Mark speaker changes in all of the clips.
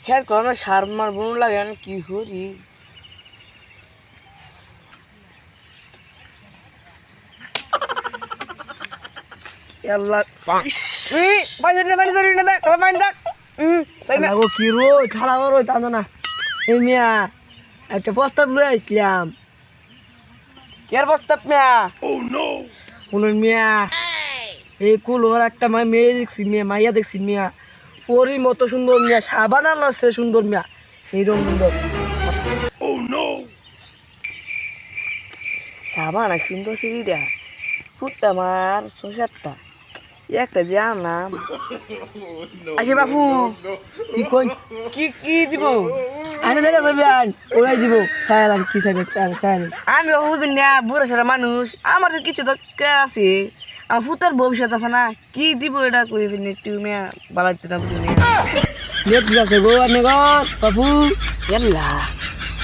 Speaker 1: খেয়াল করো না সার মার বোন লাগে আমি কি করি আল্লাহ পানি ধরি না দেখ পানি দেখ কি রো খাড়া রো টানো না এই মিয়া একটা প্রস্তাব লয়ে আসলাম কের প্রস্তাব মিয়া শুনুন মিয়া এই কুলোর একটা মেয়ে দেখছি মিয়া মাইয়া দেখছি মিয়া পরির মতো সুন্দর মিয়া সাবান আনার সে সুন্দর মিয়া এইরকম সুন্দর সাবান আর সুন্দর সিঁড়িটা ফুটটা আমার ৬-৭টা একটা যে আনাম আসে বাপু কি কই কি দিব আমি ধরে যাবি আন ওরাই দিব চাইলাম কি চাইলাম আমি বুঝি না বুড়া সারা মানুষ আমার তো কিছু দরকার আছে আমার ফুটার ভবিষ্যৎ আছে না কি দিব এটা কই ফেলি তুমি বালাচ্ছি না বুঝি লেট আছে গো আমি গো বাপু এল্লা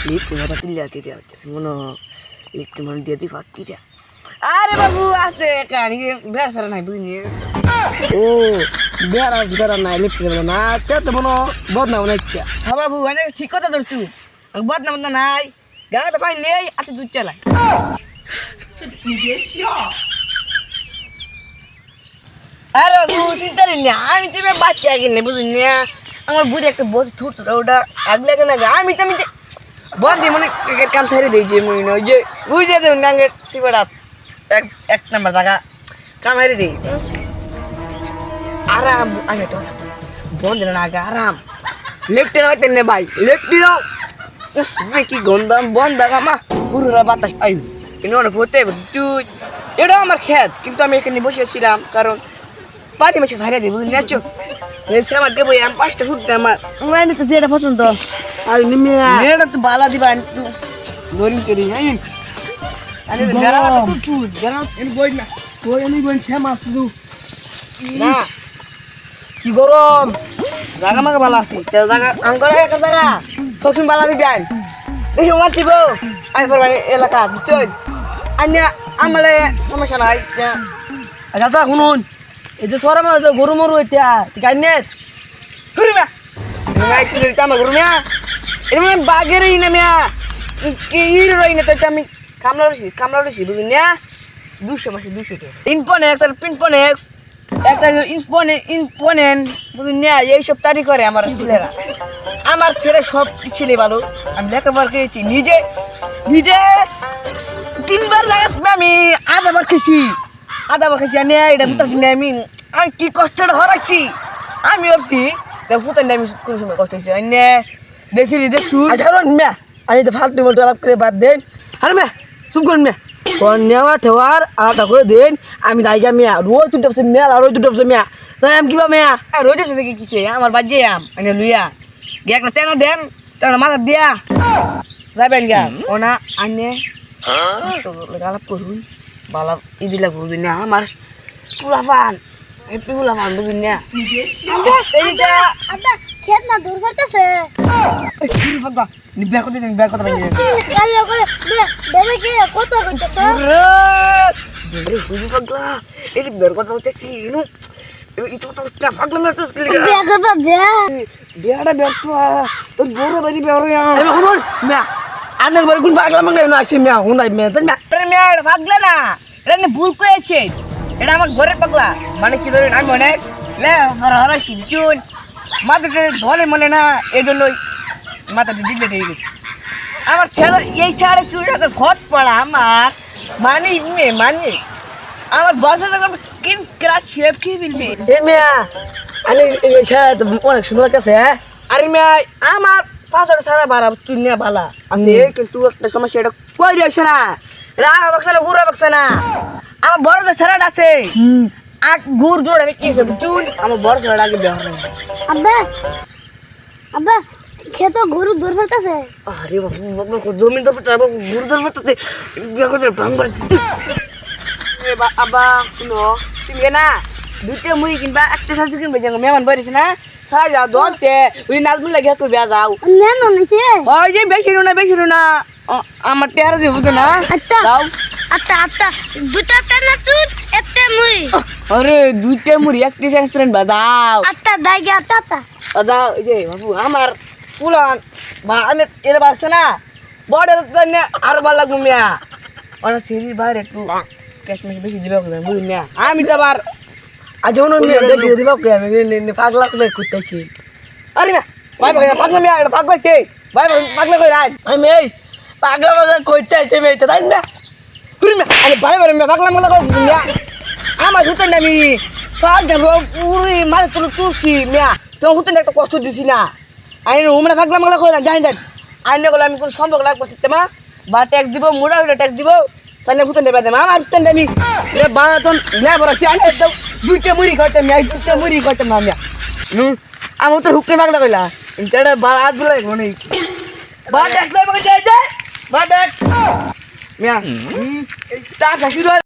Speaker 1: লিপ কথা তুলে আছে মনে একটু মনে দিয়ে দি ফাঁকিটা আরে বাবু আছে কানি বেসারা নাই বুঝিনি ও বেড়া ভিতরা নাই লিপ করে না তো মনে বদনাম নাই হ্যাঁ বাবু আমি ঠিক কথা ধরছু বদনাম নাই গাড়ি তো পাই নেই আচ্ছা দুধ চালাই আরে বাবু চিন্তা নেই আমি তুমি বাচ্চা কিনে বুঝিনি আমার বুঝে একটা বস থুট ওটা আগলে কেন আমি তো বন্ধি মনে কাম ছেড়ে দিয়েছি মনে ওই যে বুঝে দেবেন গাঙ্গের শিবরাত এক নাম্বার জায়গা কাম হেরে দিই আরাম আগে তো বন্ধ না আগে আরাম লেফটেন হইতে নে ভাই লেফটেন কি গন্ধাম বন্ধ মা পুরোরা বাতাস আই কিন্তু অনেক হতে এটা আমার খেত কিন্তু আমি এখানে বসেছিলাম কারণ পানি মাসে ছাড়িয়ে দিই বুঝলি নাচো আমার দেবো আমি 5টা ফুট আমার আমি তো যেটা পছন্দ আর মেয়েটা তো বালা দিবা একটু গরিম করি হ্যাঁ কি গরম জাগা মাগা ভালো আছে জাগা আঙ্গর একটা জায়গা সবসময় ভালো আমি যাই দেখি মারছিব আমি পড়বানি এলাকা বুঝছেন আমার সমস্যা নাই আচ্ছা শুনুন এই যে সরা মাঝে গরু মরু এটা ঠিক আছে আমার গরু মিয়া এটা মানে বাঘেরই না মিয়া কি রই না তো আমি কামলা রয়েছি বুঝলি না 200 মাসে 200 টাকা ইনপনেক্স আর পিনপনেক্স একটা ইনপোনেন্ট বুঝলি না এইসব তারিখ করে আমার ছেলেরা আমার ছেলে সব ছেলে ভালো আমি লেখাপড়া খেয়েছি নিজে 3বার লাগাচ্ছি আমি আধাবার খেয়েছি আমি এটা বুঝতেছি না আমি কি কষ্টটা হরাচ্ছি আমি ভাবছি ফুটান আমি কোন সময় কষ্ট হয়েছি দেখছি আমি তো ফালতু বলতে আলাপ করে বাদ দেন আরে মেয়া চুপ করুন মেয়া নেওয়া ঠেওয়ার আলাদা করে দেন আমি দায়গা মেয়া রোজ দুটো মেয়া আর রোজ দুটো মেয়া তাই আমি কিবা মেয়া রোজের সাথে কি কিছু আমার বাজে আম আমি লুইয়া গিয়ে একটা তেনা দেন তেনা মাথা দিয়া যাবেন গা ওনা আনে আলাপ করুন বালা ইদিলা করবি না আমার পুলাফান পুলাফান বুঝুন না
Speaker 2: খেত না দূর করতেছে
Speaker 1: বের করতে বের কথা
Speaker 2: কত করতেছে
Speaker 1: সুজি পাগলা এই বের কথা হচ্ছে বিয়াটা ব্যর্থ তোর বড় বাড়ি আনের বাড়ি কোন পাগলা মাংলা আসছে মিয়া হুনাই মেয়া পাগলা না এটা ভুল করেছে এটা আমার ঘরের পাগলা মানে কি ধরেন আমি অনেক হরাইছি চুন মাথাতে ধরে মনে না এই জন্যই মাথাতে জিগলে দিয়ে গেছে আমার ছেলে এই ছাড়ে চুরিটা ফট পড়া আমার মানে আমার বসে যখন কিন ক্রাশ শেপ কি ফেলবে এ মিয়া আমি এই ছেলে তো অনেক সুন্দর কাছে আরে মিয়া আমার 500 ছাড়া বাড়া চুনিয়া বালা আছে কিন্তু একটা সমস্যা এটা কই দিয়েছে না রাগ বাক্সা না গুড়া বাক্সা না আমার বড় তো ছেলেটা আছে গুড় জোড় আমি কি করব চুন আমার বড় ছেলেটা আগে দেওয়া হয়
Speaker 2: আব্বা খেতো গরু দূর ফেলতেছে
Speaker 1: আরে বাবু জমি দূর ফেলতে গরু দূর ফেলতে বিয়া করতে ভাঙবার আব্বা শুনো তুমি না 2টা মুড়ি কিনবা একটা সাজু কিনবা যে মেহমান বাড়িছে না সারা যাও দোতে ওই নাজমুল লাগে করবে যাও
Speaker 2: নেন নিছে
Speaker 1: ওই যে বেশি না আমার টেহারা দেব না দাও
Speaker 2: আচ্ছা 2টা পেনা চুর একটা মুড়ি
Speaker 1: আরে 2টা মুড়ি একটা রেস্টুরেন্ট বাদাও
Speaker 2: আচ্ছা দাইগা আচ্ছা
Speaker 1: দাও এই যে বাবু আমার পুলান মানে এর বাসছে না বড় আর ভালো লাগবো মিয়া অনেক সিঁড়ির বাইরে একটু ক্যাশমেশ বেশি দিবে বুঝলি মিয়া আমি তো আবার আজ মিয়া বেশি দিবে আমি পাগলা করে করতেছি আরে মিয়া ভাই ভাই পাগলা মিয়া এটা পাগলা ছে ভাই পাগলা কই রাজ আমি এই পাগলা পাগলা কইতে আছে মেয়ে তো তাই না তুই মিয়া আরে বারে বারে মিয়া পাগলা মাগলা করছিস মিয়া আমার হুতেন না আমি কাজ যাবো পুরি মাল তুলে তুলছি মিয়া তোমার হুতেন একটা কষ্ট দিছি না আমি উমরা পাগলা মাগলা করে জানি দেন আইনে গেলে আমি কোনো সম্পর্ক লাগবো সিস্টেমা বা ট্যাক্স দিব মোড়া হলে ট্যাক্স দিব তাহলে হুতেন দেবে দেবে আমার হুতেন আমি বাতন না বড় কি আনে দুইটা মুড়ি খাইতাম আমি দুইটা মুড়ি খাইতাম না মিয়া আমি তো হুকনে পাগলা কইলা ইন্টারনেট বার আজ বলে কোনে বা ট্যাক্স লাগবে যাই যাই বা ট্যাক্স মিয়া টাকা শুরু